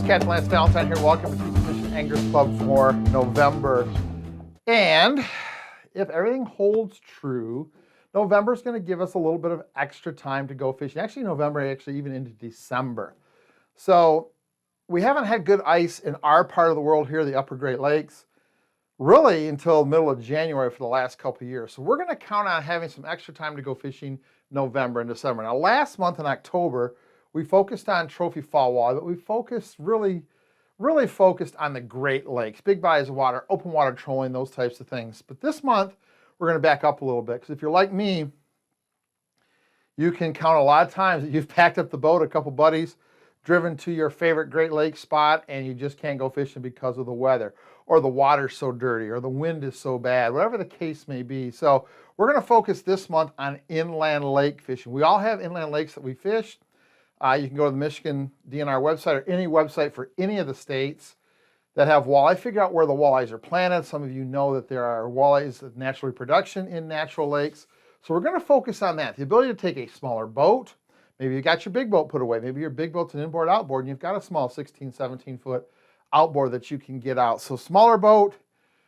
Captain Lance Valentine here. Welcome to Keystone Fishing Anglers Club for November. And if everything holds true, November is going to give us a little bit of extra time to go fishing. Actually, November, even into December. So we haven't had good ice in our part of the world here, the Upper Great Lakes, really until the middle of January for the last couple of years. So we're going to count on having some extra time to go fishing November and December. Now, last month in October, we focused on trophy fall walleye, but we focused really focused on the Great Lakes, big bodies of water, open water trolling, those types of things. But this month, we're going to back up a little bit, because if you're like me, you can count a lot of times that you've packed up the boat, a couple buddies, driven to your favorite Great Lakes spot, and you just can't go fishing because of the weather, or the water's so dirty, or the wind is so bad, whatever the case may be. So we're going to focus this month on inland lake fishing. We all have inland lakes that we fish. You can go to the Michigan DNR website or any website for any of the states that have walleye. Figure out where the walleyes are planted. Some of you know that there are walleyes of natural reproduction in natural lakes. So we're going to focus on that. The ability to take a smaller boat. Maybe you got your big boat put away. Maybe your big boat's an inboard outboard and you've got a small 16, 17 foot outboard that you can get out. So smaller boat,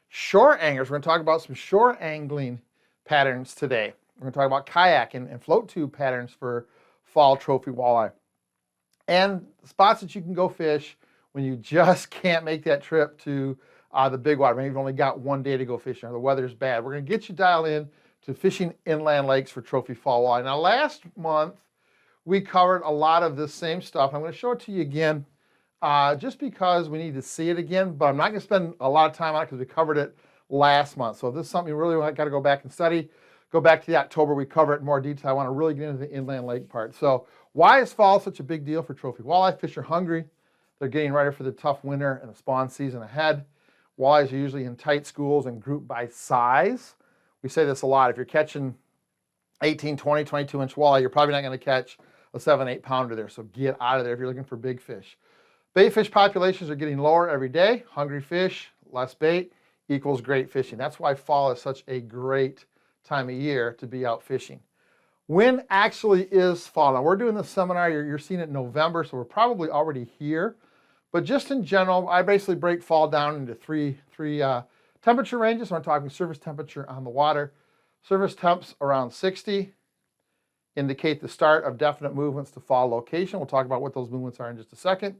shore anglers. We're going to talk about some shore angling patterns today. We're going to talk about kayak and float tube patterns for fall trophy walleye. And spots that you can go fish when you just can't make that trip to the big water. Maybe you've only got one day to go fishing or the weather's bad. We're going to get you dialed in to fishing inland lakes for trophy fall walleye. Now, last month, we covered a lot of this same stuff. I'm going to show it to you again just because we need to see it again, but I'm not going to spend a lot of time on it because we covered it last month. So if this is something you really got to go back and study, go back to the October. We cover it in more detail. I want to really get into the inland lake part. So why is fall such a big deal for trophy walleye? Fish are hungry. They're getting ready for the tough winter and the spawn season ahead. Walleyes are usually in tight schools and grouped by size. We say this a lot. If you're catching 18, 20, 22-inch walleye, you're probably not going to catch a 7, 8 pounder there. So get out of there if you're looking for big fish. Bait fish populations are getting lower every day. Hungry fish, less bait equals great fishing. That's why fall is such a great time of year to be out fishing. When actually is fall? Now, we're doing this seminar, you're seeing it in November, so we're probably already here. But just in general, I basically break fall down into three temperature ranges. So I'm talking surface temperature on the water. Surface temps around 60 indicate the start of definite movements to fall location. We'll talk about what those movements are in just a second.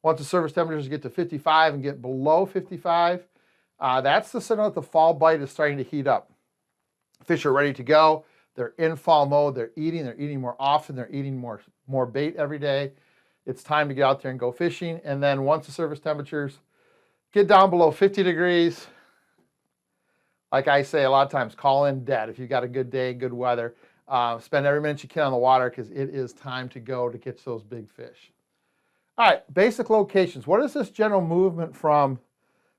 Once the surface temperatures get to 55 and get below 55, that's the signal that the fall bite is starting to heat up. Fish are ready to go. They're in fall mode. They're eating more often. They're eating more bait every day. It's time to get out there and go fishing. And then once the surface temperatures get down below 50 degrees, like I say a lot of times, call in dead. If you've got a good day, good weather, spend every minute you can on the water because it is time to go to catch those big fish. All right, basic locations. What is this general movement from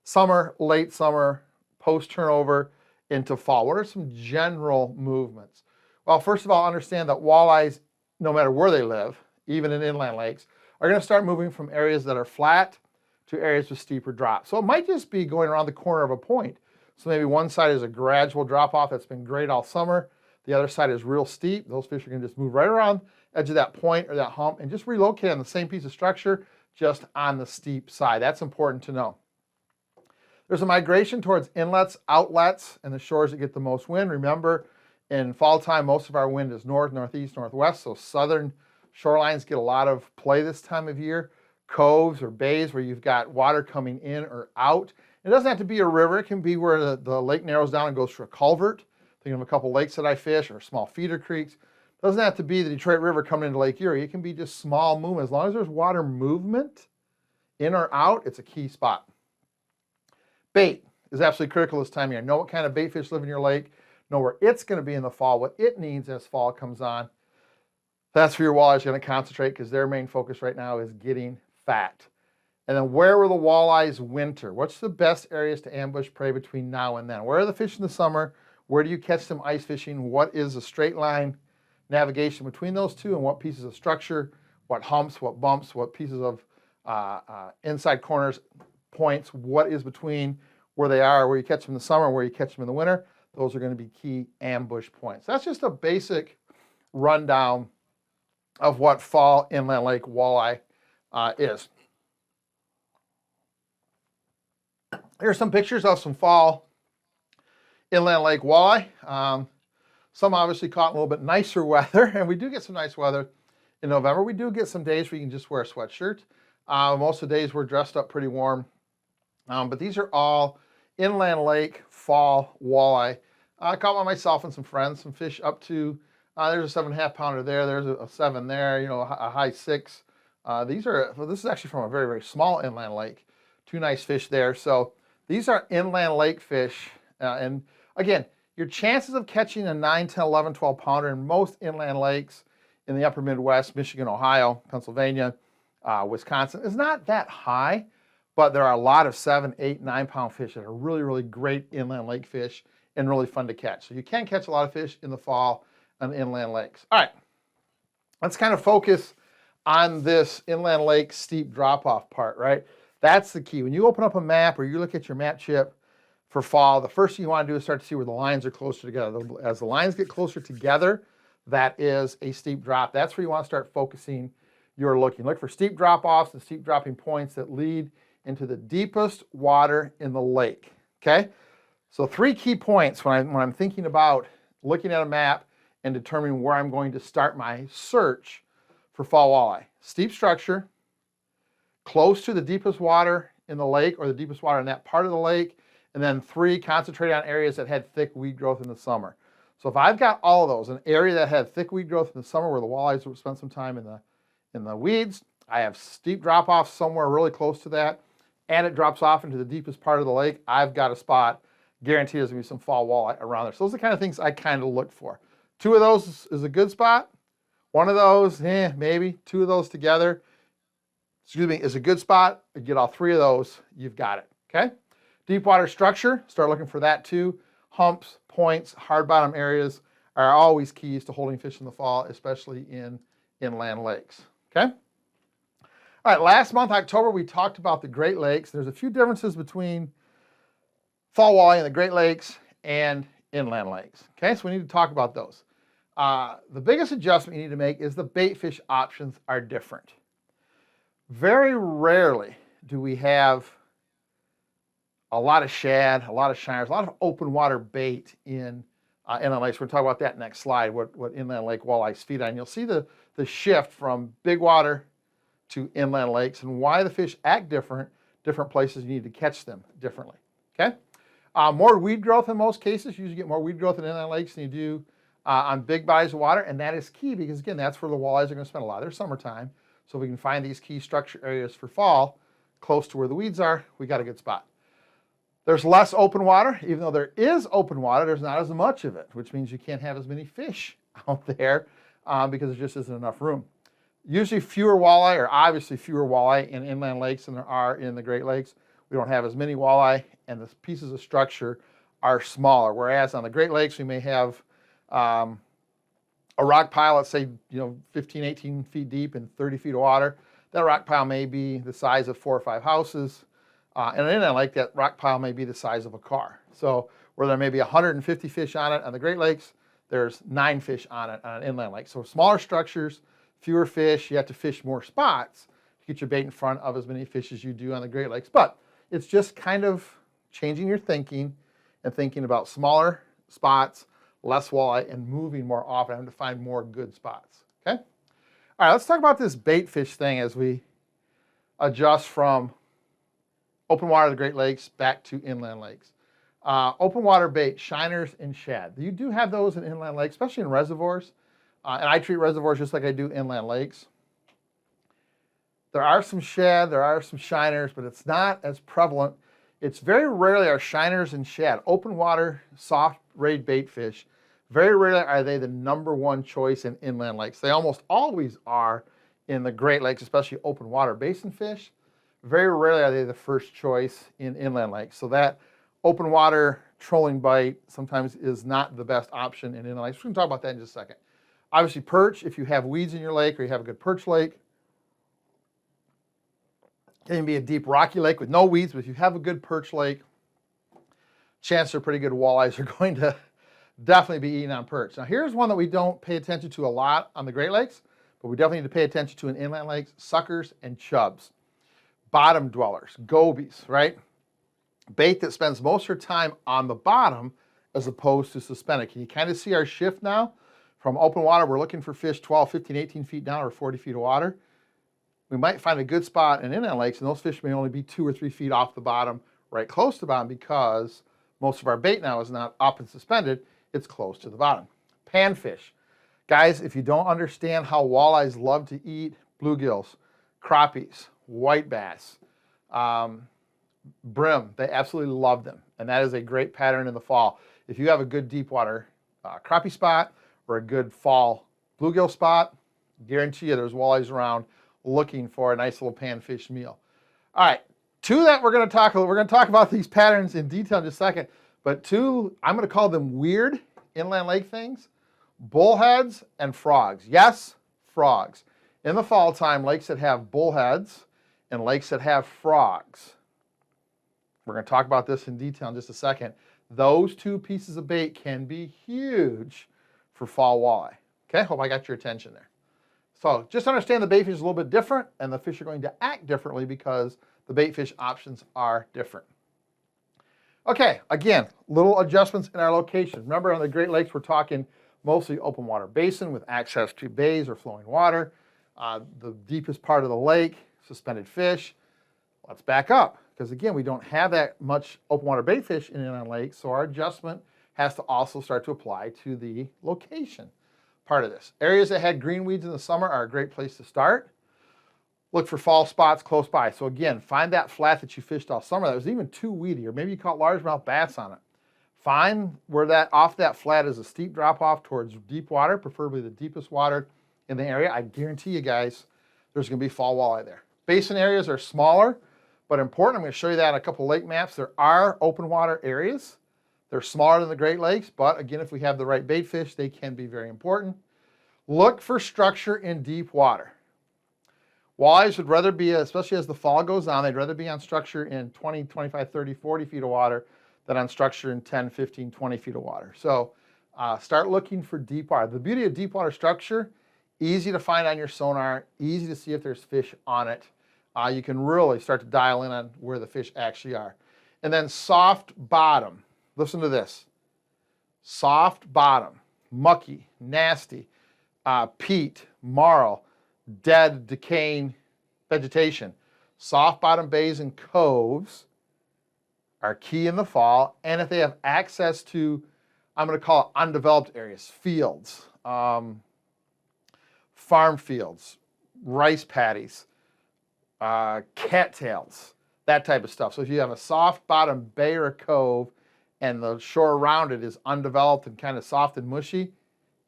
summer, late summer, post-turnover into fall? What are some general movements? Well, first of all, understand that walleyes, no matter where they live, even in inland lakes, are going to start moving from areas that are flat to areas with steeper drops. So it might just be going around the corner of a point. So maybe one side is a gradual drop off that's been great all summer. The other side is real steep. Those fish are going to just move right around the edge of that point or that hump and just relocate on the same piece of structure, just on the steep side. That's important to know. There's a migration towards inlets, outlets, and the shores that get the most wind. Remember, in fall time, most of our wind is north, northeast, northwest, so southern shorelines get a lot of play this time of year. Coves or bays where you've got water coming in or out. It doesn't have to be a river. It can be where the lake narrows down and goes through a culvert. Thinking of a couple lakes that I fish or small feeder creeks. It doesn't have to be the Detroit River coming into Lake Erie. It can be just small movement. As long as there's water movement in or out, it's a key spot. Bait is absolutely critical this time of year. Know what kind of bait fish live in your lake. Know where it's going to be in the fall, what it needs as fall comes on. That's where your walleyes are going to concentrate because their main focus right now is getting fat. And then where will the walleyes winter? What's the best areas to ambush prey between now and then? Where are the fish in the summer? Where do you catch them ice fishing? What is the straight line navigation between those two and what pieces of structure, what humps, what bumps, what pieces of inside corners, points, what is between where they are, where you catch them in the summer, where you catch them in the winter. Those are going to be key ambush points. That's just a basic rundown of what fall inland lake walleye is. Here's some pictures of some fall inland lake walleye. Some obviously caught in a little bit nicer weather, and we do get some nice weather in November. We do get some days where you can just wear a sweatshirt. Most of the days we're dressed up pretty warm. But these are all inland lake fall walleye. I caught one myself and some friends, some fish up to, there's a 7.5 pounder there, there's a 7 there, you know, a high 6. This is actually from a very, very small inland lake. 2 nice fish there. So these are inland lake fish. And again, your chances of catching a 9, 10, 11, 12 pounder in most inland lakes in the upper Midwest, Michigan, Ohio, Pennsylvania, Wisconsin is not that high, but there are a lot of 7, 8, 9 pound fish that are really, really great inland lake fish and really fun to catch. So you can catch a lot of fish in the fall on inland lakes. All right, let's kind of focus on this inland lake steep drop-off part, right? That's the key. When you open up a map or you look at your map chip for fall, the first thing you want to do is start to see where the lines are closer together. As the lines get closer together, that is a steep drop. That's where you want to start focusing your looking. Look for steep drop-offs and steep dropping points that lead into the deepest water in the lake, okay? So 3 key points when I'm thinking about looking at a map and determining where I'm going to start my search for fall walleye. Steep structure, close to the deepest water in the lake or the deepest water in that part of the lake, and then 3, concentrate on areas that had thick weed growth in the summer. So if I've got all of those, an area that had thick weed growth in the summer where the walleyes will spend some time in the weeds, I have steep drop-off somewhere really close to that, and it drops off into the deepest part of the lake, I've got a spot. Guaranteed there's going to be some fall walleye around there. So those are the kind of things I kind of look for. 2 of those is a good spot. 1 of those, maybe. 2 of those together, is a good spot. You get all 3 of those, you've got it, okay? Deep water structure, start looking for that too. Humps, points, hard bottom areas are always keys to holding fish in the fall, especially in inland lakes, okay? All right, last month, October, we talked about the Great Lakes. There's a few differences between fall walleye in the Great Lakes and inland lakes, okay? So we need to talk about those. The biggest adjustment you need to make is the bait fish options are different. Very rarely do we have a lot of shad, a lot of shiners, a lot of open water bait in inland lakes. We're going to talk about that next slide, what inland lake walleyes feed on. You'll see the shift from big water to inland lakes and why the fish act different places. You need to catch them differently, okay? More weed growth in most cases. You usually get more weed growth in inland lakes than you do on big bodies of water, and that is key because, again, that's where the walleyes are going to spend a lot of their summertime. So if we can find these key structure areas for fall close to where the weeds are, we got a good spot. There's less open water. Even though there is open water, there's not as much of it, which means you can't have as many fish out there because there just isn't enough room. Usually fewer walleye, or obviously fewer walleye in inland lakes than there are in the Great Lakes. We don't have as many walleye, and the pieces of structure are smaller. Whereas on the Great Lakes, we may have a rock pile, let's say 15, 18 feet deep and 30 feet of water. That rock pile may be the size of 4 or 5 houses. And in inland lake, that rock pile may be the size of a car. So where there may be 150 fish on it on the Great Lakes, there's 9 fish on it on an inland lake. So smaller structures, fewer fish, you have to fish more spots to get your bait in front of as many fish as you do on the Great Lakes. But it's just kind of changing your thinking and thinking about smaller spots, less walleye, and moving more often, having to find more good spots, okay? All right, let's talk about this bait fish thing as we adjust from open water of the Great Lakes back to inland lakes. Open water bait, shiners and shad. You do have those in inland lakes, especially in reservoirs. And I treat reservoirs just like I do inland lakes. There are some shad, there are some shiners, but it's not as prevalent. It's very rarely are shiners and shad, open water, soft rayed bait fish, very rarely are they the #1 choice in inland lakes. They almost always are in the Great Lakes, especially open water basin fish. Very rarely are they the first choice in inland lakes. So that open water trolling bite sometimes is not the best option in inland lakes. We're going to talk about that in just a second. Obviously perch, if you have weeds in your lake or you have a good perch lake. It can be a deep rocky lake with no weeds, but if you have a good perch lake, chances are pretty good walleyes are going to definitely be eating on perch. Now here's one that we don't pay attention to a lot on the Great Lakes, but we definitely need to pay attention to in inland lakes, suckers and chubs. Bottom dwellers, gobies, right? bait that spends most of her time on the bottom as opposed to suspended. Can you kind of see our shift now? From open water, we're looking for fish 12, 15, 18 feet down or 40 feet of water. We might find a good spot in inland lakes, and those fish may only be 2 or 3 feet off the bottom, right close to the bottom, because most of our bait now is not up and suspended, it's close to the bottom. Panfish. Guys, if you don't understand how walleyes love to eat bluegills, crappies, white bass, brim, they absolutely love them. And that is a great pattern in the fall. If you have a good deep water crappie spot or a good fall bluegill spot, guarantee you there's walleyes around looking for a nice little panfish meal. All right, two that we're going to talk about these patterns in detail in just a second, but two, I'm going to call them weird inland lake things, bullheads and frogs. Yes, frogs. In the fall time, lakes that have bullheads and lakes that have frogs. We're going to talk about this in detail in just a second. Those two pieces of bait can be huge for fall walleye. Okay, hope I got your attention there. So just understand the bait fish is a little bit different, and the fish are going to act differently because the bait fish options are different. Okay, again, little adjustments in our location. Remember, on the Great Lakes, we're talking mostly open water basin with access to bays or flowing water. The deepest part of the lake, suspended fish. Let's back up, because again, we don't have that much open water bait fish in inland lakes, so our adjustment has to also start to apply to the location part of this. Areas that had green weeds in the summer are a great place to start. Look for fall spots close by. So again, find that flat that you fished all summer that was even too weedy, or maybe you caught largemouth bass on it. Find where that off that flat is a steep drop off towards deep water, preferably the deepest water in the area. I guarantee you guys, there's going to be fall walleye there. Basin areas are smaller, but important. I'm going to show you that in a couple lake maps. There are open water areas. They're smaller than the Great Lakes, but again, if we have the right bait fish, they can be very important. Look for structure in deep water. Walleyes would rather be, especially as the fall goes on, they'd rather be on structure in 20, 25, 30, 40 feet of water than on structure in 10, 15, 20 feet of water. So start looking for deep water. The beauty of deep water structure, easy to find on your sonar, easy to see if there's fish on it. You can really start to dial in on where the fish actually are. And then soft bottom. Listen to this. Soft bottom, mucky, nasty, peat, marl, dead, decaying vegetation. Soft bottom bays and coves are key in the fall. And if they have access to, I'm going to call it undeveloped areas, fields, farm fields, rice paddies, cattails, that type of stuff. So if you have a soft bottom bay or a cove and the shore around it is undeveloped and kind of soft and mushy,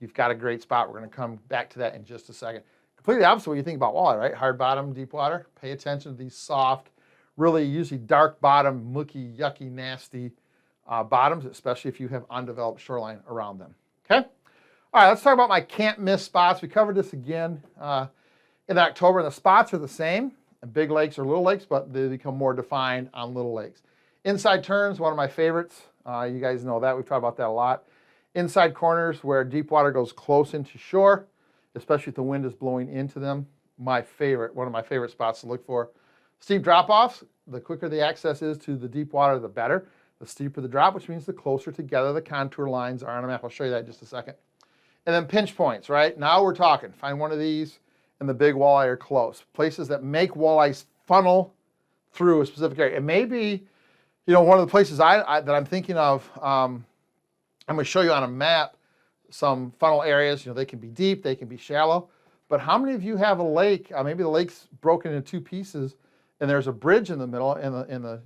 you've got a great spot. We're going to come back to that in just a second. Completely opposite what you think about walleye, right? Hard bottom, deep water. Pay attention to these soft, really usually dark bottom, mucky, yucky, nasty bottoms, especially if you have undeveloped shoreline around them. Okay? All right, let's talk about my can't miss spots. We covered this again in October, and the spots are the same in big lakes or little lakes, but they become more defined on little lakes. Inside turns, one of my favorites. You guys know that. We've talked about that a lot. Inside corners where deep water goes close into shore, especially if the wind is blowing into them. One of my favorite spots to look for. Steep drop-offs, the quicker the access is to the deep water, the better. The steeper the drop, which means the closer together the contour lines are on a map. I'll show you that in just a second. And then pinch points, right? Now we're talking. Find one of these and the big walleye are close. Places that make walleyes funnel through a specific area. It may be, one of the places that I'm thinking of, I'm going to show you on a map some funnel areas. They can be deep, they can be shallow. But how many of you have a lake, maybe the lake's broken into two pieces and there's a bridge in the middle and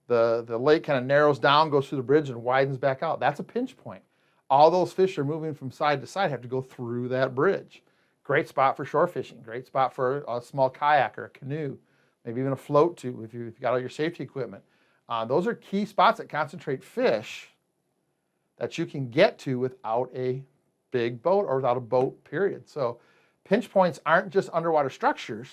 the lake kind of narrows down, goes through the bridge and widens back out. That's a pinch point. All those fish are moving from side to side, have to go through that bridge. Great spot for shore fishing, great spot for a small kayak or a canoe, maybe even a float tube if you've got all your safety equipment. Those are key spots that concentrate fish that you can get to without a big boat or without a boat, period. So pinch points aren't just underwater structures,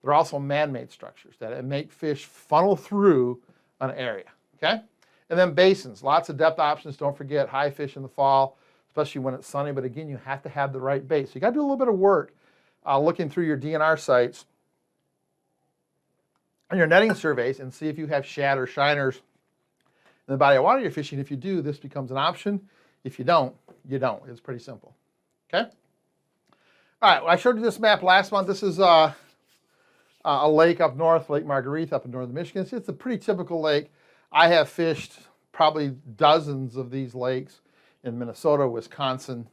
they're also man-made structures that make fish funnel through an area, okay? And then basins, lots of depth options. Don't forget high fish in the fall, especially when it's sunny, but again, you have to have the right bait. So you gotta do a little bit of work looking through your DNR sites and your netting surveys and see if you have shad or shiners the body of water you're fishing. If you do, this becomes an option. If you don't, you don't. It's pretty simple. Okay? All right, well, I showed you this map last month. This is a lake up north, Lake Marguerite up in northern Michigan. It's a pretty typical lake. I have fished probably dozens of these lakes in Minnesota, Wisconsin,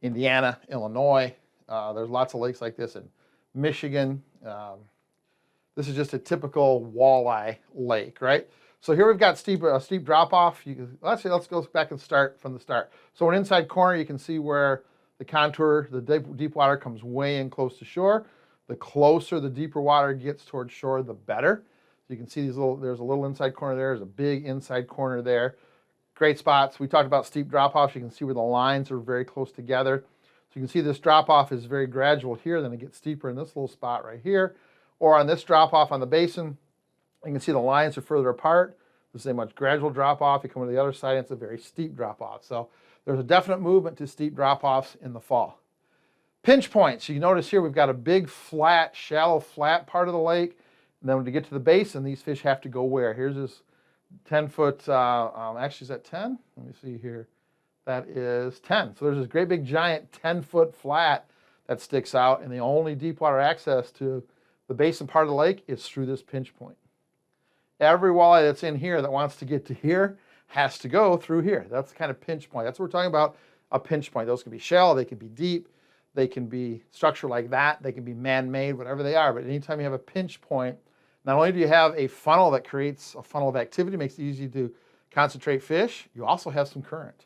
Indiana, Illinois. There's lots of lakes like this in Michigan. This is just a typical walleye lake, right? So here we've got a steep drop-off. Let's go back and start from the start. So an inside corner, you can see where the contour, the deep water comes way in close to shore. The closer the deeper water gets towards shore, the better. So you can see there's a little inside corner there. There's a big inside corner there. Great spots. We talked about steep drop-offs. You can see where the lines are very close together. So you can see this drop-off is very gradual here, then it gets steeper in this little spot right here. Or on this drop-off on the basin, you can see the lines are further apart. This is a much gradual drop-off. You come to the other side, and it's a very steep drop-off. So there's a definite movement to steep drop-offs in the fall. Pinch points. You notice here we've got a big flat, shallow flat part of the lake. And then to get to the basin, these fish have to go where? Here's this 10-foot, actually is that 10? Let me see here. That is 10. So there's this great big giant 10-foot flat that sticks out, and the only deep water access to the basin part of the lake is through this pinch point. Every walleye that's in here that wants to get to here has to go through here. That's the kind of pinch point. That's what we're talking about, a pinch point. Those can be shallow, they can be deep, they can be structured like that, they can be man-made, whatever they are. But anytime you have a pinch point, not only do you have a funnel that creates a funnel of activity, makes it easy to concentrate fish, you also have some current.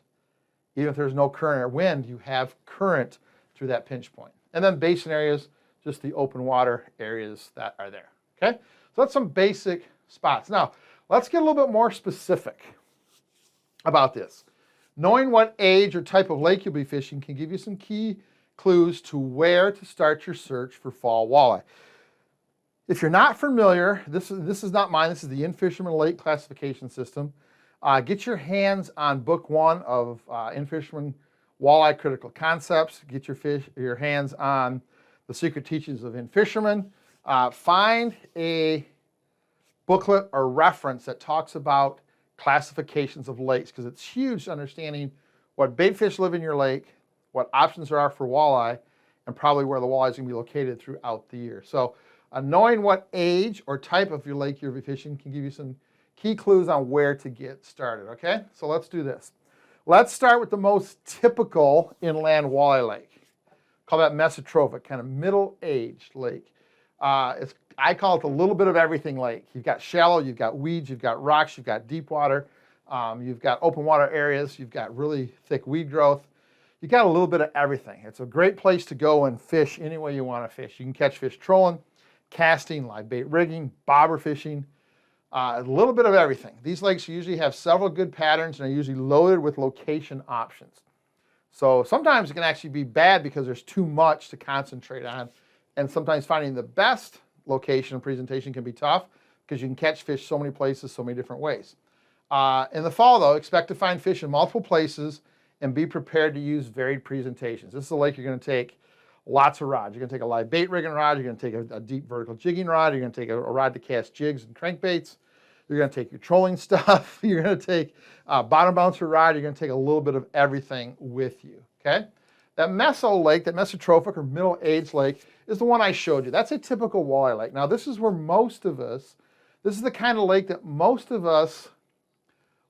Even if there's no current or wind, you have current through that pinch point. And then basin areas, just the open water areas that are there. Okay? So that's some basic spots. Now, let's get a little bit more specific about this. Knowing what age or type of lake you'll be fishing can give you some key clues to where to start your search for fall walleye. If you're not familiar, this is not mine, this is the In-Fisherman Lake Classification System. Get your hands on book 1 of In-Fisherman Walleye Critical Concepts. Get your hands on The Secret Teachings of In-Fisherman. Find a booklet or reference that talks about classifications of lakes, because it's huge understanding what bait fish live in your lake, what options there are for walleye, and probably where the walleye is going to be located throughout the year. So knowing what age or type of your lake you're fishing can give you some key clues on where to get started, okay? So let's do this. Let's start with the most typical inland walleye lake. Call that mesotrophic, kind of middle-aged lake. I call it the little bit of everything lake. You've got shallow, you've got weeds, you've got rocks, you've got deep water, you've got open water areas, you've got really thick weed growth. You've got a little bit of everything. It's a great place to go and fish any way you want to fish. You can catch fish trolling, casting, live bait rigging, bobber fishing, a little bit of everything. These lakes usually have several good patterns and are usually loaded with location options. So sometimes it can actually be bad because there's too much to concentrate on, and sometimes finding the best location and presentation can be tough because you can catch fish so many places, so many different ways. In the fall though, expect to find fish in multiple places and be prepared to use varied presentations. This is a lake you're going to take lots of rods. You're going to take a live bait rigging rod, you're going to take a deep vertical jigging rod, you're going to take a rod to cast jigs and crankbaits, you're going to take your trolling stuff, you're going to take a bottom bouncer rod, you're going to take a little bit of everything with you, okay? That meso lake, that mesotrophic or middle-aged lake, is the one I showed you. That's a typical walleye lake. Now this is where this is the kind of lake that most of us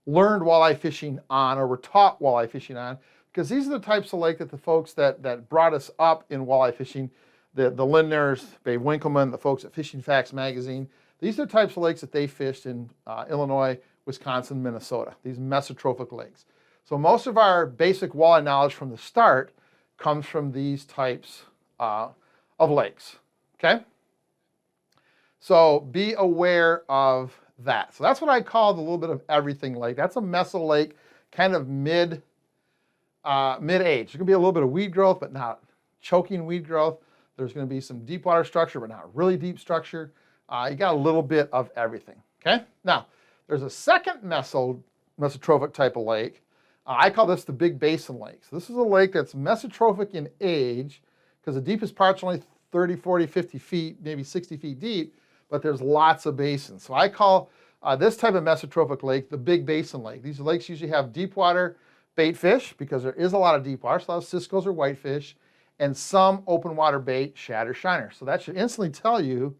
learned walleye fishing on, or were taught walleye fishing on, because these are the types of lake that the folks that brought us up in walleye fishing, the Lindners, Babe Winkleman, the folks at Fishing Facts magazine, these are the types of lakes that they fished in Illinois, Wisconsin, Minnesota, these mesotrophic lakes. So most of our basic walleye knowledge from the start comes from these types of lakes, okay? So be aware of that. So that's what I call the little bit of everything lake. That's a meso lake, kind of mid-age. There's going to be a little bit of weed growth, but not choking weed growth. There's going to be some deep water structure, but not really deep structure. You got a little bit of everything, okay? Now, there's a second mesotrophic type of lake. I call this the big basin lake. So this is a lake that's mesotrophic in age, because the deepest part's only 30, 40, 50 feet, maybe 60 feet deep, but there's lots of basins. So I call This type of mesotrophic lake, the big basin lake, these lakes usually have deep water bait fish because there is a lot of deep water, so a lot of ciscos or whitefish, and some open water bait, shad or shiner. So that should instantly tell you,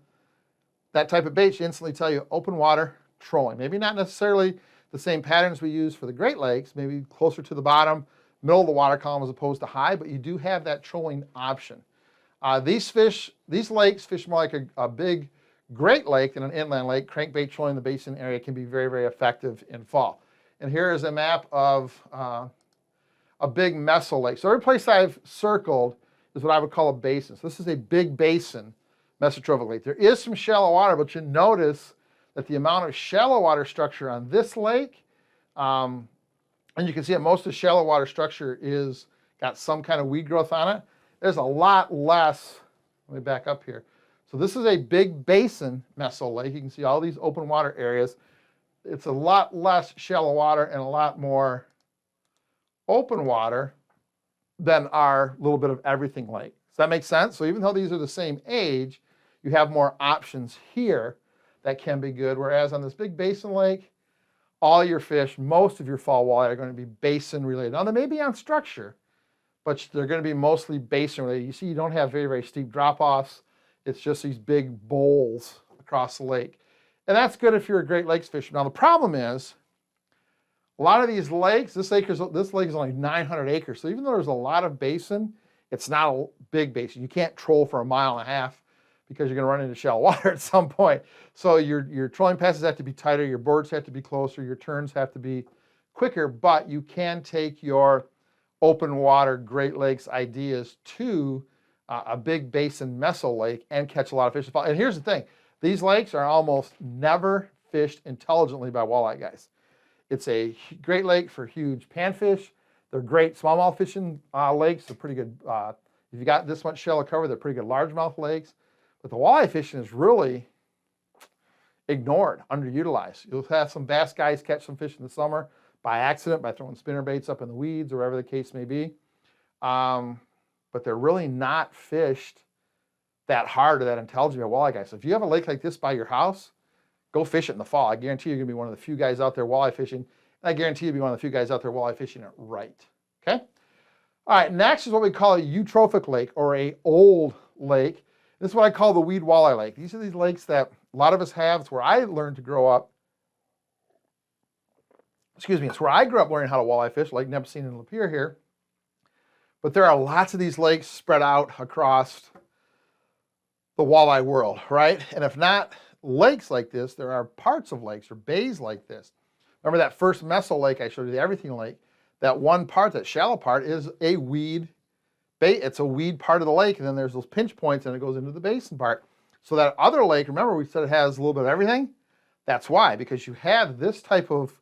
that type of bait should instantly tell you open water trolling. Maybe not necessarily the same patterns we use for the Great Lakes, maybe closer to the bottom, middle of the water column as opposed to high, but you do have that trolling option. These lakes fish more like a big Great Lake than an inland lake. Crankbait trolling in the basin area can be very, very effective in fall. And here is a map of a big meso lake. So every place I've circled is what I would call a basin. So this is a big basin mesotrophic lake. There is some shallow water, but you notice that the amount of shallow water structure on this lake, and you can see that most of the shallow water structure is got some kind of weed growth on it. There's a lot less. Let me back up here. So this is a big basin meso lake. You can see all these open water areas. It's a lot less shallow water and a lot more open water than our little bit of everything lake. Does that make sense? So even though these are the same age, you have more options here that can be good. Whereas on this big basin lake, all your fish, most of your fall walleye are going to be basin related. Now they may be on structure, but they're going to be mostly basin related. You see, you don't have very, very steep drop-offs. It's just these big bowls across the lake. And that's good if you're a Great Lakes fisherman. Now the problem is, a lot of these lakes, this lake is only 900 acres. So even though there's a lot of basin, it's not a big basin. You can't troll for 1.5 miles because you're going to run into shallow water at some point. So your trolling passes have to be tighter, your boards have to be closer, your turns have to be quicker, but you can take your open water Great Lakes ideas to a big basin meso lake and catch a lot of fish. And here's the thing, these lakes are almost never fished intelligently by walleye guys. It's a great lake for huge panfish. They're great smallmouth fishing lakes. They're pretty good. If you got this much shallow cover, they're pretty good largemouth lakes. But the walleye fishing is really ignored, underutilized. You'll have some bass guys catch some fish in the summer by accident, by throwing spinner baits up in the weeds or wherever the case may be. But they're really not fished that hard or that intelligently by walleye guys. So if you have a lake like this by your house, go fish it in the fall. I guarantee you're going to be one of the few guys out there walleye fishing. And I guarantee you'll be one of the few guys out there walleye fishing it right. Okay? All right, next is what we call a eutrophic lake or a old lake. This is what I call the weed walleye lake. These are these lakes that a lot of us have. It's where I learned to grow up. Excuse me, it's where I grew up learning how to walleye fish, Lake Nipissing and Lapeer here. But there are lots of these lakes spread out across the walleye world, right? And if not lakes like this, there are parts of lakes or bays like this. Remember that first meso lake I showed you, the everything lake? That one part, that shallow part, is a weed bay. It's a weed part of the lake, and then there's those pinch points, and it goes into the basin part. So that other lake, remember we said it has a little bit of everything? That's why, because you have this type of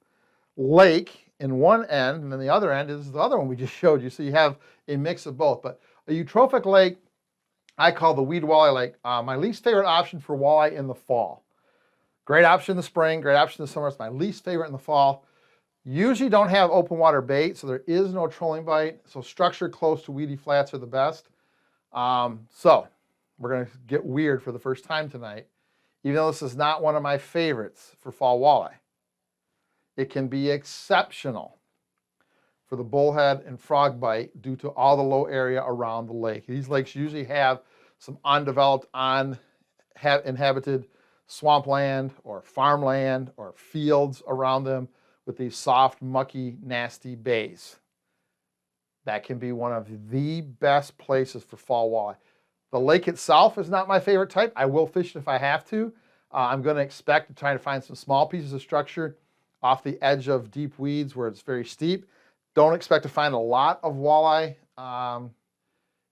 lake in one end, and then the other end is the other one we just showed you. So you have a mix of both. But a eutrophic lake, I call the weed walleye lake my least favorite option for walleye in the fall. Great option in the spring, great option in the summer. It's my least favorite in the fall. Usually don't have open water bait, so there is no trolling bite. So structure close to weedy flats are the best. So we're going to get weird for the first time tonight. Even though this is not one of my favorites for fall walleye, it can be exceptional for the bullhead and frog bite due to all the low area around the lake. These lakes usually have some undeveloped, uninhabited swampland or farmland or fields around them with these soft, mucky, nasty bays. That can be one of the best places for fall walleye. The lake itself is not my favorite type. I will fish it if I have to. I'm going to expect to try to find some small pieces of structure off the edge of deep weeds where it's very steep. Don't expect to find a lot of walleye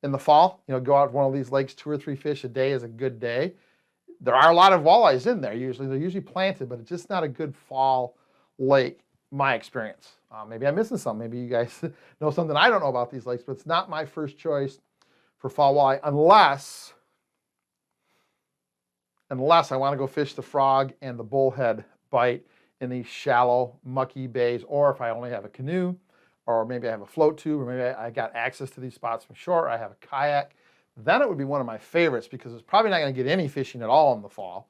in the fall. You know, go out to one of these lakes, 2 or 3 fish a day is a good day. There are a lot of walleyes in there usually. They're usually planted, but it's just not a good fall lake, my experience. Maybe I'm missing something. Maybe you guys know something I don't know about these lakes, but it's not my first choice for fall walleye unless I want to go fish the frog and the bullhead bite in these shallow, mucky bays, or if I only have a canoe, or maybe I have a float tube, or maybe I got access to these spots from shore, I have a kayak, then it would be one of my favorites because it's probably not going to get any fishing at all in the fall.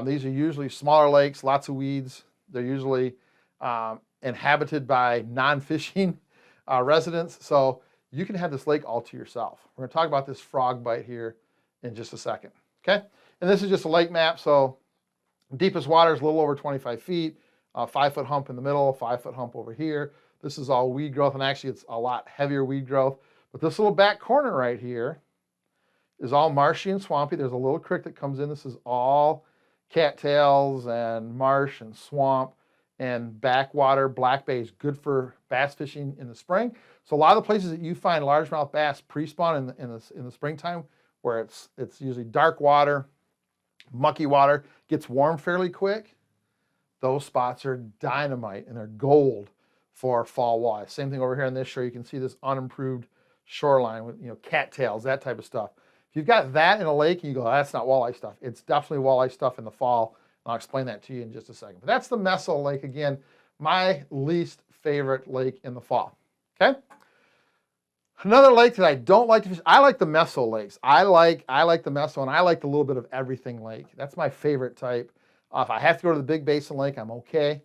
These are usually smaller lakes, lots of weeds. They're usually inhabited by non-fishing residents. So you can have this lake all to yourself. We're going to talk about this frog bite here in just a second. Okay, and this is just a lake map. So deepest water is a little over 25 feet, 5-foot hump in the middle, 5-foot hump over here. This is all weed growth, and actually it's a lot heavier weed growth. But this little back corner right here is all marshy and swampy. There's a little creek that comes in. This is all cattails and marsh and swamp and backwater. Black Bay is good for bass fishing in the spring. So a lot of the places that you find largemouth bass pre-spawn in the springtime, where it's usually dark water, mucky water, gets warm fairly quick, those spots are dynamite and they're gold for fall walleye. Same thing over here on this shore. You can see this unimproved shoreline with cattails, that type of stuff. If you've got that in a lake and you go, oh, that's not walleye stuff, it's definitely walleye stuff in the fall. I'll explain that to you in just a second. But that's the Meso Lake. Again, my least favorite lake in the fall. Okay. Another lake that I don't like to fish, I like the Meso lakes. I like the Meso, and I like the little bit of everything lake. That's my favorite type. If I have to go to the Big Basin Lake, I'm okay.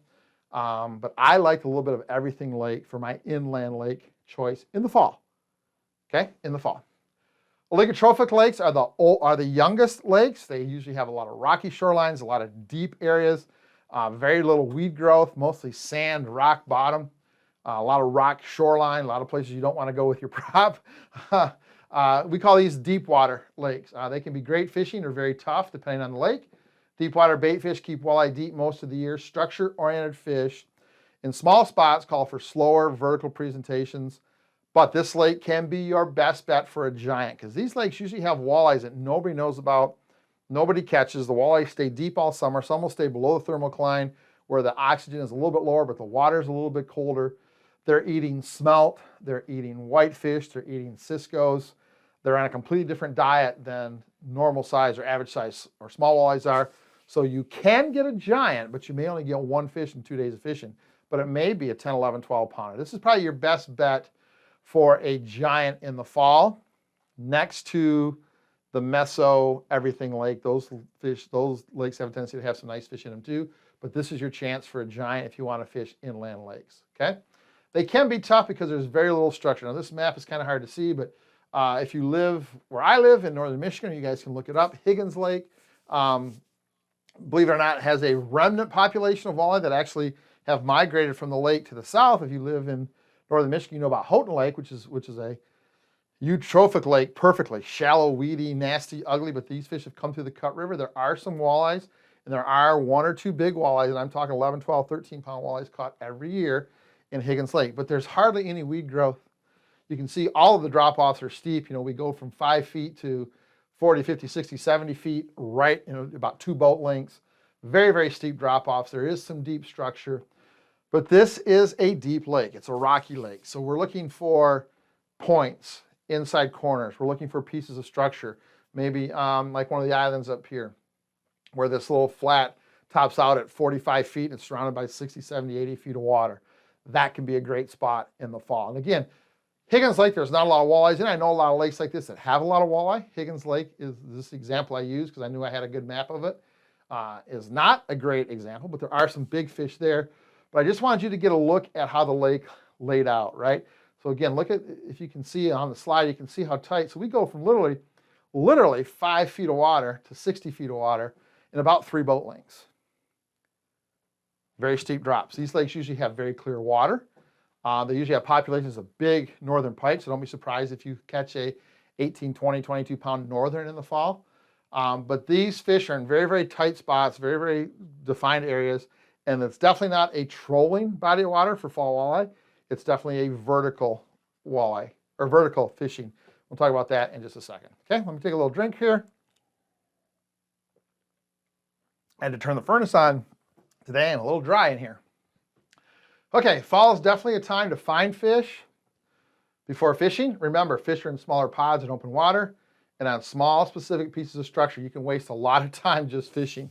But I like a little bit of everything lake for my inland lake choice in the fall. Okay, in the fall. Oligotrophic lakes are the youngest lakes. They usually have a lot of rocky shorelines, a lot of deep areas, very little weed growth, mostly sand, rock bottom, a lot of rock shoreline, a lot of places you don't want to go with your prop. We call these deep water lakes. They can be great fishing or very tough depending on the lake. Deep water bait fish keep walleye deep most of the year. Structure-oriented fish in small spots call for slower vertical presentations. But this lake can be your best bet for a giant, because these lakes usually have walleyes that nobody knows about, nobody catches. The walleyes stay deep all summer. Some will stay below the thermocline where the oxygen is a little bit lower, but the water is a little bit colder. They're eating smelt, they're eating whitefish, they're eating ciscos. They're on a completely different diet than normal size or average size or small walleyes are. So you can get a giant, but you may only get one fish in 2 days of fishing. But it may be a 10, 11, 12 pounder. This is probably your best bet for a giant in the fall, next to the Meso everything lake. Those lakes have a tendency to have some nice fish in them too, but this is your chance for a giant if you want to fish inland lakes, okay? They can be tough because there's very little structure. Now this map is kind of hard to see, but if you live where I live in northern Michigan, you guys can look it up. Higgins Lake, believe it or not, has a remnant population of walleye that actually have migrated from the lake to the south. If you live in northern Michigan, you know about Houghton Lake, which is a eutrophic lake, perfectly shallow, weedy, nasty, ugly, but these fish have come through the Cut River. There are some walleyes, and there are 1 or 2 big walleyes, and I'm talking 11, 12, 13-pound walleyes caught every year in Higgins Lake, but there's hardly any weed growth. You can see all of the drop-offs are steep. We go from 5 feet to 40, 50, 60, 70 feet, right, about 2 boat lengths. Very, very steep drop-offs. There is some deep structure. But this is a deep lake. It's a rocky lake. So we're looking for points, inside corners. We're looking for pieces of structure. Maybe like one of the islands up here where this little flat tops out at 45 feet and it's surrounded by 60, 70, 80 feet of water. That can be a great spot in the fall. And again, Higgins Lake, there's not a lot of walleyes in. I know a lot of lakes like this that have a lot of walleye. Higgins Lake is this example I use because I knew I had a good map of it. Is not a great example, but there are some big fish there. But I just wanted you to get a look at how the lake laid out, right? So again, look at, if you can see on the slide, you can see how tight. So we go from literally 5 feet of water to 60 feet of water in about 3 boat lengths. Very steep drops. These lakes usually have very clear water. They usually have populations of big northern pike, so don't be surprised if you catch a 18, 20, 22-pound northern in the fall. But these fish are in very, very tight spots, very, very defined areas. And it's definitely not a trolling body of water for fall walleye. It's definitely a vertical walleye, or vertical fishing. We'll talk about that in just a second. Okay, let me take a little drink here. I had to turn the furnace on today. I'm a little dry in here. Okay, fall is definitely a time to find fish before fishing. Remember, fish are in smaller pods in open water and on small specific pieces of structure. You can waste a lot of time just fishing.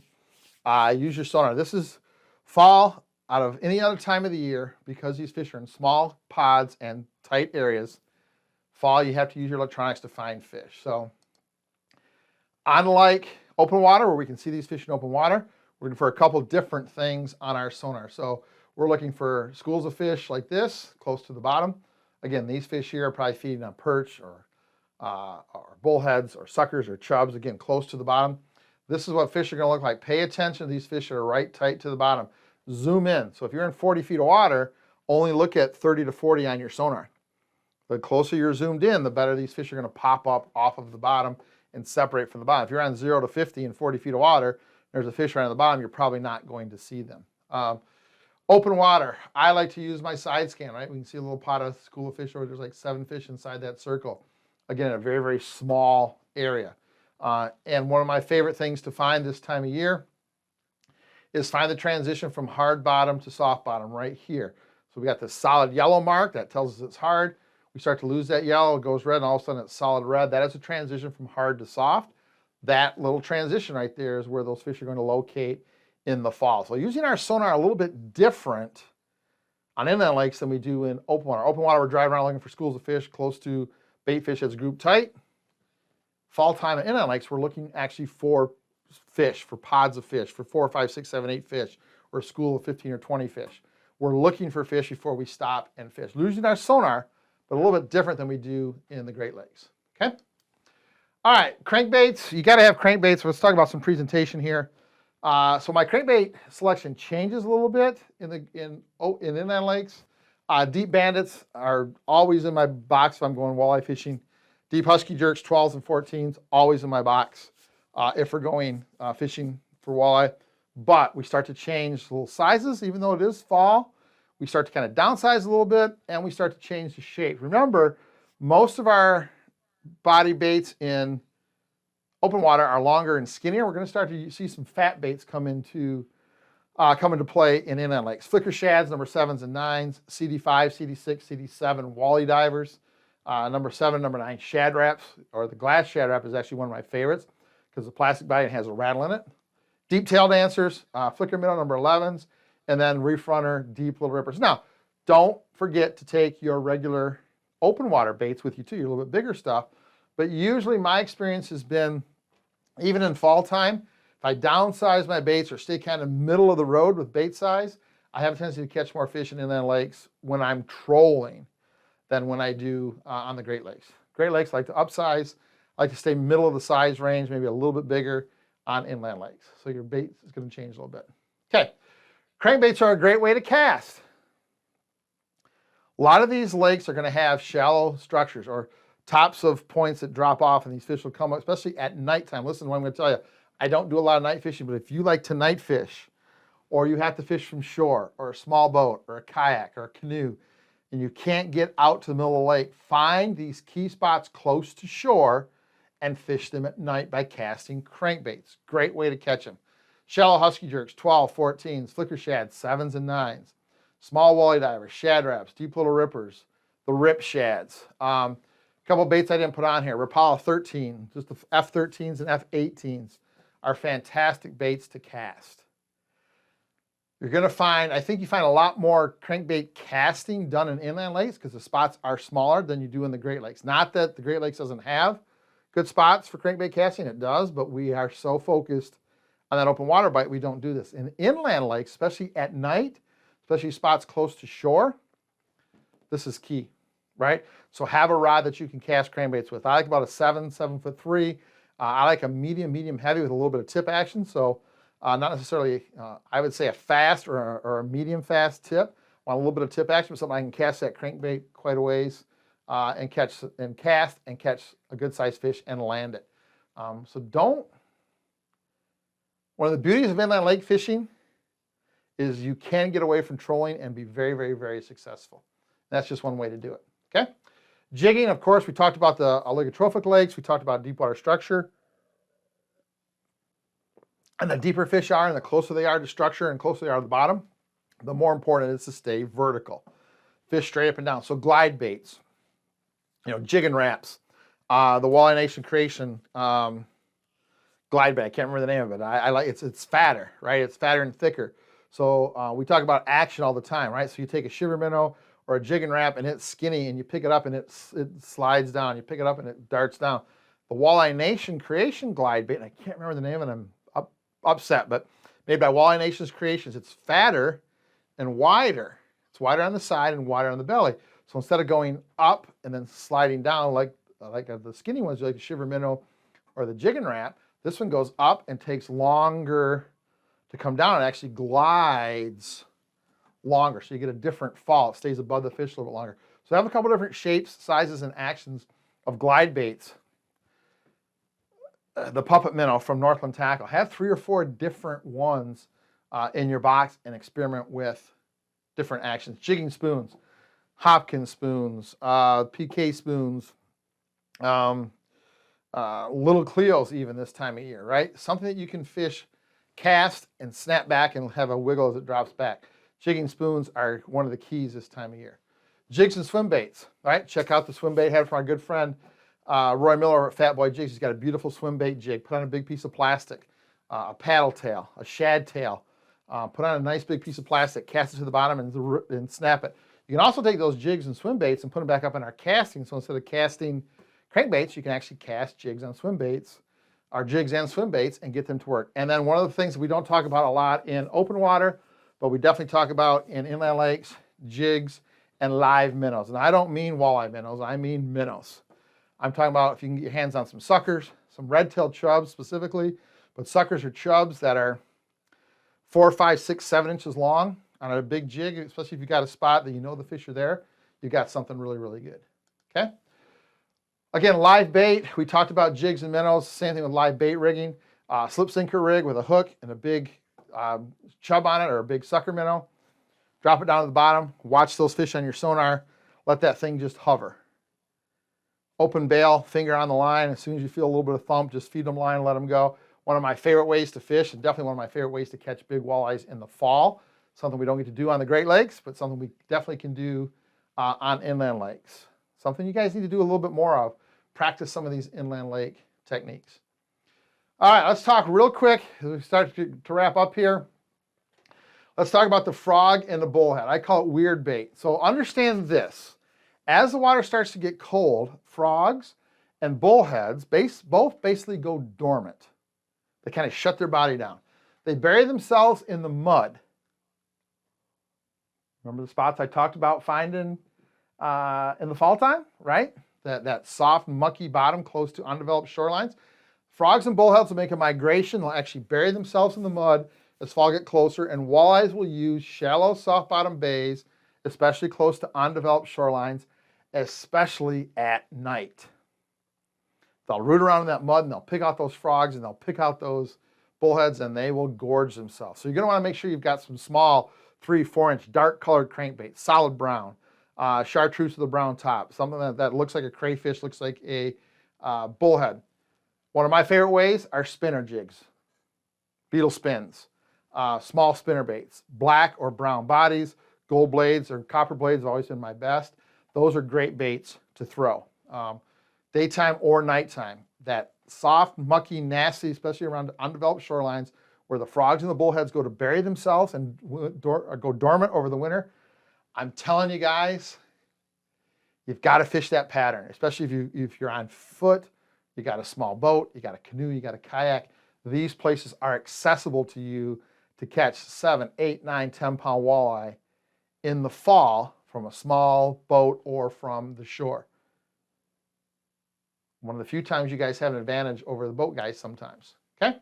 Use your sonar. This is fall out of any other time of the year, because these fish are in small pods and tight areas. Fall, you have to use your electronics to find fish. So unlike Open water, where we can see these fish in open water, we're looking for a couple different things on our sonar. So we're looking for schools of fish like this, close to the bottom. Again, these fish here are probably feeding on perch or bullheads or suckers or chubs, again, close to the bottom. This is what fish are going to look like. Pay attention to these fish that are right tight to the bottom. Zoom in. So if you're in 40 feet of water, only look at 30 to 40 on your sonar. The closer you're zoomed in, the better these fish are going to pop up off of the bottom and separate from the bottom. If you're on 0 to 50 and 40 feet of water, there's a fish right on the bottom, you're probably not going to see them. Open water, I like to use my side scan, right? We can see a little pot of school of fish, or there's like 7 fish inside that circle. Again, a very, very small area. And one of my favorite things to find this time of year is find the transition from hard bottom to soft bottom right here. So we got this solid yellow mark, that tells us it's hard. We start to lose that yellow, it goes red, and all of a sudden it's solid red. That is a transition from hard to soft. That little transition right there is where those fish are going to locate in the fall. So using our sonar a little bit different on inland lakes than we do in open water. Open water, we're driving around looking for schools of fish close to bait fish that's grouped tight. Fall time at inland lakes, we're looking actually for fish, for pods of fish, for 4, 5, 6, 7, 8 fish, or a school of 15 or 20 fish. We're looking for fish before we stop and fish. Using our sonar, but a little bit different than we do in the Great Lakes, okay? All right, crankbaits, you gotta have crankbaits. Let's talk about some presentation here. So my crankbait selection changes a little bit in inland lakes. Deep bandits are always in my box if I'm going walleye fishing. Deep husky jerks, 12s and 14s, always in my box if we're going fishing for walleye. But we start to change little sizes, even though it is fall. We start to kind of downsize a little bit, and we start to change the shape. Remember, most of our body baits in open water are longer and skinnier. We're going to start to see some fat baits come into play in inland lakes. Flicker shads, number 7s and 9s, CD5, CD6, CD7, wally divers, number 7, number 9, shad wraps, or the glass shad wrap is actually one of my favorites because the plastic body has a rattle in it. Deep tail dancers, flicker minnow, number 11s, and then reef runner, deep little rippers. Now, don't forget to take your regular open water baits with you too, your little bit bigger stuff. But usually my experience has been, even in fall time, if I downsize my baits or stay kind of middle of the road with bait size, I have a tendency to catch more fish in inland lakes when I'm trolling than when I do on the Great Lakes. Great Lakes, I like to upsize, I like to stay middle of the size range, maybe a little bit bigger on inland lakes. So your bait is going to change a little bit. Okay, crankbaits are a great way to cast. A lot of these lakes are going to have shallow structures or tops of points that drop off, and these fish will come up, especially at nighttime. Listen, what I'm going to tell you, I don't do a lot of night fishing, but if you like to night fish, or you have to fish from shore, or a small boat, or a kayak, or a canoe, and you can't get out to the middle of the lake, find these key spots close to shore and fish them at night by casting crankbaits. Great way to catch them. Shallow husky jerks, 12, 14s, flicker shads, 7s and 9s, small walleye divers, shad wraps, deep little rippers, the rip shads. A couple baits I didn't put on here. Rapala 13, just the F13s and F18s are fantastic baits to cast. You're going to find, I think you find a lot more crankbait casting done in inland lakes because the spots are smaller than you do in the Great Lakes. Not that the Great Lakes doesn't have good spots for crankbait casting, it does, but we are so focused on that open water bite, we don't do this. In inland lakes, especially at night, especially spots close to shore, this is key, right? So have a rod that you can cast crankbaits with. I like about a 7'3". I like a medium heavy with a little bit of tip action. So not necessarily, I would say a fast or a medium fast tip. I want a little bit of tip action, but something I can cast that crankbait quite a ways and cast a good sized fish and land it. One of the beauties of inland lake fishing is you can get away from trolling and be very, very, very successful. That's just one way to do it, okay? Jigging, of course, we talked about the oligotrophic lakes. We talked about deep water structure. And the deeper fish are and the closer they are to structure and closer they are to the bottom, the more important it is to stay vertical. Fish straight up and down. So glide baits, jig and wraps, the Walleye Nation Creation glide bait. I can't remember the name of it. I like it's fatter, right? It's fatter and thicker. So we talk about action all the time, right? So you take a shiver minnow or a jig and wrap and it's skinny and you pick it up and it slides down. You pick it up and it darts down. The Walleye Nation Creation Glide Bait, and I can't remember the name of it, I'm upset, but made by Walleye Nation's Creations. It's fatter and wider. It's wider on the side and wider on the belly. So instead of going up and then sliding down like the skinny ones, like the Shiver Minnow or the Jigging Rat, this one goes up and takes longer to come down. It actually glides longer, so you get a different fall. It stays above the fish a little bit longer. So I have a couple different shapes, sizes, and actions of glide baits. The Puppet Minnow from Northland Tackle. Have 3 or 4 different ones in your box and experiment with different actions. Jigging spoons, Hopkins spoons, PK spoons, little Cleos even this time of year, right? Something that you can fish, cast, and snap back and have a wiggle as it drops back. Jigging spoons are one of the keys this time of year. Jigs and swim baits, right? Check out the swim bait head from our good friend Roy Miller at Fat Boy Jigs. He's got a beautiful swim bait jig. Put on a big piece of plastic, a paddle tail, a shad tail. Put on a nice big piece of plastic, cast it to the bottom, and snap it. You can also take those jigs and swim baits and put them back up in our casting. So instead of casting crankbaits, you can actually cast jigs on swim baits, or jigs and swim baits, and get them to work. And then one of the things that we don't talk about a lot in open water, but we definitely talk about in inland lakes, jigs, and live minnows. And I don't mean walleye minnows, I mean minnows. I'm talking about if you can get your hands on some suckers, some red-tailed chubs specifically, but suckers or chubs that are 4, 5, 6, 7 inches long on a big jig, especially if you've got a spot that you know the fish are there, you've got something really, really good, okay? Again, live bait, we talked about jigs and minnows, same thing with live bait rigging. Slip sinker rig with a hook and a big chub on it or a big sucker minnow. Drop it down to the bottom, watch those fish on your sonar, let that thing just hover. Open bail, finger on the line, as soon as you feel a little bit of thump, just feed them line and let them go. One of my favorite ways to fish, and definitely one of my favorite ways to catch big walleyes in the fall. Something we don't get to do on the Great Lakes, but something we definitely can do on inland lakes. Something you guys need to do a little bit more of. Practice some of these inland lake techniques. All right, let's talk real quick as we start to wrap up here. Let's talk about the frog and the bullhead. I call it weird bait. So understand this. As the water starts to get cold, frogs and bullheads both basically go dormant. They kind of shut their body down. They bury themselves in the mud. Remember the spots I talked about finding in the fall time, right? That soft, mucky bottom close to undeveloped shorelines. Frogs and bullheads will make a migration. They'll actually bury themselves in the mud as fall gets closer, and walleyes will use shallow, soft bottom bays, especially close to undeveloped shorelines, especially at night. They'll root around in that mud and they'll pick out those frogs and they'll pick out those bullheads and they will gorge themselves. So you're going to want to make sure you've got some small 3-4 inch dark colored crankbait, solid brown, chartreuse with a brown top, something that looks like a crayfish, looks like a bullhead. One of my favorite ways are spinner jigs, beetle spins, small spinner baits, black or brown bodies, gold blades or copper blades have always been my best. Those are great baits to throw. Daytime or nighttime. That soft, mucky, nasty, especially around undeveloped shorelines where the frogs and the bullheads go to bury themselves and go dormant over the winter. I'm telling you guys, you've got to fish that pattern, especially if you're on foot, you got a small boat, you got a canoe, you got a kayak. These places are accessible to you to catch 7, 8, 9, 10-pound walleye in the fall from a small boat or from the shore. One of the few times you guys have an advantage over the boat guys sometimes, okay?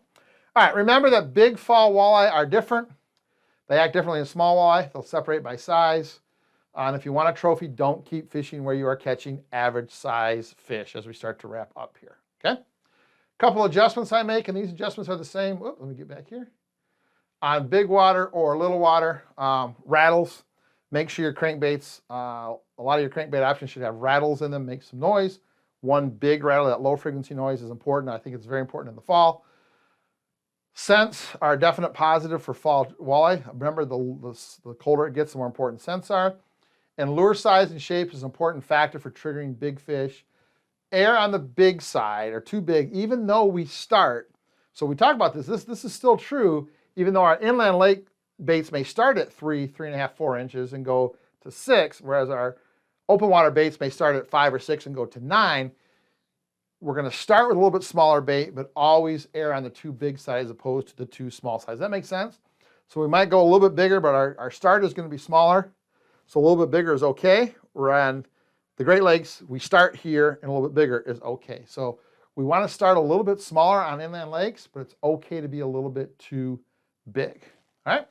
All right, remember that big fall walleye are different. They act differently than small walleye. They'll separate by size. And if you want a trophy, don't keep fishing where you are catching average size fish as we start to wrap up here, okay? A couple adjustments I make, and these adjustments are the same. Whoop, let me get back here. On big water or little water, rattles. Make sure your crankbaits, a lot of your crankbait options should have rattles in them, make some noise. One big rattle, that low frequency noise is important. I think it's very important in the fall. Scents are a definite positive for fall walleye. Remember, the colder it gets, the more important scents are. And lure size and shape is an important factor for triggering big fish. Err on the big side or too big, even though we start. So we talk about this is still true, even though our inland lake baits may start at 3, 3.5, 4 inches and go to 6, whereas our open water baits may start at 5 or 6 and go to 9. we're going to start with a little bit smaller bait, but always err on the too big side as opposed to the too small side. Does that make sense? So we might go a little bit bigger, but our start is going to be smaller. So a little bit bigger is okay. We're on the Great Lakes. We start here, and a little bit bigger is okay. So we want to start a little bit smaller on inland lakes, but it's okay to be a little bit too big. All right?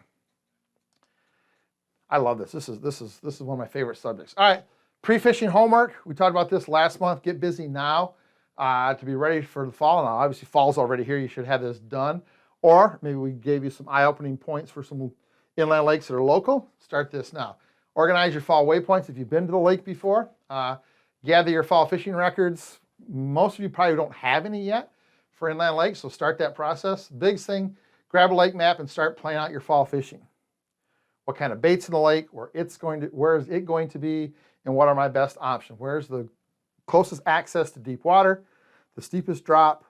I love this. This is one of my favorite subjects. All right, pre-fishing homework. We talked about this last month. Get busy now to be ready for the fall. Now, obviously, fall's already here. You should have this done. Or maybe we gave you some eye-opening points for some inland lakes that are local. Start this now. Organize your fall waypoints. If you've been to the lake before, gather your fall fishing records. Most of you probably don't have any yet for inland lakes, so start that process. Biggest thing, grab a lake map and start planning out your fall fishing. What kind of bait's in the lake, where is it going to be, and what are my best options? Where's the closest access to deep water, the steepest drop,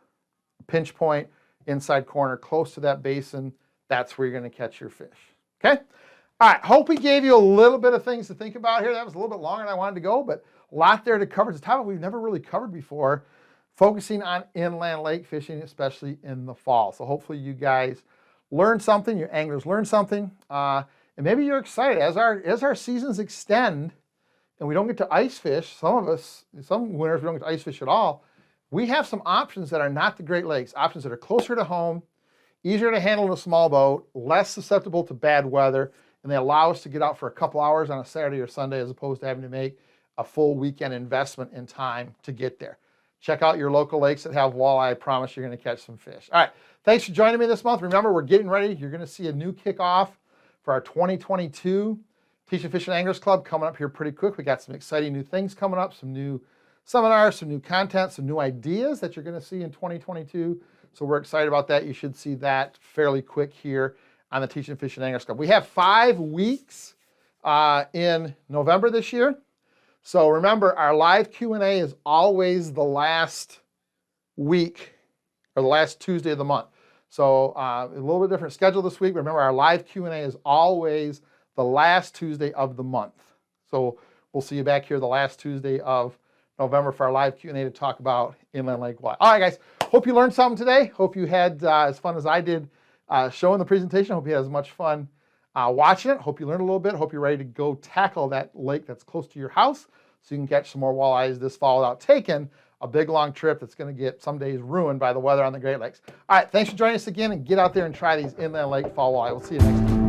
pinch point, inside corner, close to that basin. That's where you're going to catch your fish. Okay? All right, hope we gave you a little bit of things to think about here. That was a little bit longer than I wanted to go, but a lot there to cover. It's a topic we've never really covered before, focusing on inland lake fishing, especially in the fall. So hopefully you guys learned something, your anglers learned something, and maybe you're excited. As our seasons extend and we don't get to ice fish, some winters we don't get to ice fish at all, we have some options that are not the Great Lakes, options that are closer to home, easier to handle in a small boat, less susceptible to bad weather, and they allow us to get out for a couple hours on a Saturday or Sunday as opposed to having to make a full weekend investment in time to get there. Check out your local lakes that have walleye. I promise you're going to catch some fish. All right, thanks for joining me this month. Remember, we're getting ready. You're going to see a new kickoff for our 2022 Teaching Fishing Anglers Club coming up here pretty quick. We got some exciting new things coming up, some new seminars, some new content, some new ideas that you're going to see in 2022. So we're excited about that. You should see that fairly quick here on the Teaching Fishing Anglers Club. We have 5 weeks in November this year. So remember, our live Q&A is always the last week or the last Tuesday of the month. So a little bit different schedule this week. Remember, our live Q&A is always the last Tuesday of the month. So we'll see you back here the last Tuesday of November for our live Q&A to talk about inland lake walleye. All right, guys. Hope you learned something today. Hope you had as fun as I did showing the presentation. Hope you had as much fun watching it. Hope you learned a little bit. Hope you're ready to go tackle that lake that's close to your house so you can catch some more walleyes this fall without taking a big long trip that's going to get some days ruined by the weather on the Great Lakes. All right, thanks for joining us again, and get out there and try these inland lake fall walleye. We'll see you next time.